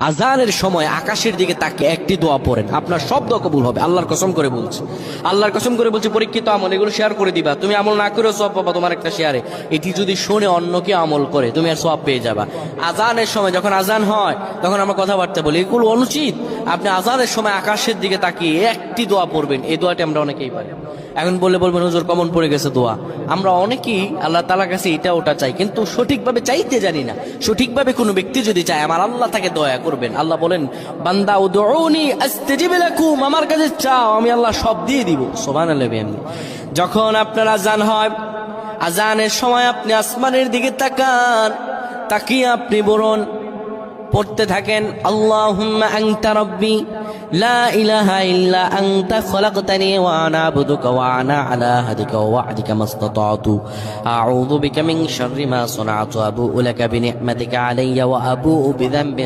আজানের সময় আকাশের দিকে তাকিয়ে একটি দোয়া পড়েন, আপনার সব দোয়া কবুল হবে। আল্লাহর কসম করে বলছি, আল্লাহর কসম করে বলছি, পরীক্ষিত আমল এগুলো শেয়ার করে দিবা। তুমি আমল না করেও সওয়াব পাবা তোমার একটা শেয়ারে। এটি যদি শুনে অন্য কেউ আমল করে তুমি আর সওয়াব পেয়ে যাবা। আজানের সময় যখন আজান হয় তখন আমরা কথাবার্তা বলি, এগুলো অনুচিত। আপনি আজানের সময় আকাশের দিকে তাকিয়ে একটি দোয়া পড়বেন। এই দোয়াটি আমরা অনেকেই পারি। এখন বলবেন হুজুর কমন পড়ে গেছে দোয়া। আমরা অনেকেই আল্লাহ তাআলার কাছে এটা ওটা চাই, কিন্তু সঠিকভাবে চাইতে জানি না। সঠিকভাবে কোনো ব্যক্তি যদি চায় আমার আল্লাহ তাকে দয়া করবেন। আল্লাহ বলেন, বান্দা উদউনি আস্তাজিব লাকুম, আমার কাছে চাও আমি আল্লাহ সব দিয়ে দিব। সুবহানাল্লাহ। যখন আপনার আজান হয়, আজানের সময় আপনি আসমানের দিকে তাকান, তাকিয়ে আপনি বলুন, পড়তে থাকেন, আল্লাহুম্মা আনতা রাব্বি লা ইলাহা ইল্লা আনতা খলাকতানি ওয়া আনা আবদুকা ওয়া আনা আলা আহদিকা ওয়া ওয়া'দিকা মাসতাতা'তু আউযু বিকা মিন শাররি মা সানা'তু আবু'ু লাকা বিনি'মাতিকা আলাইয়া ওয়া আবু'ু বিযানবি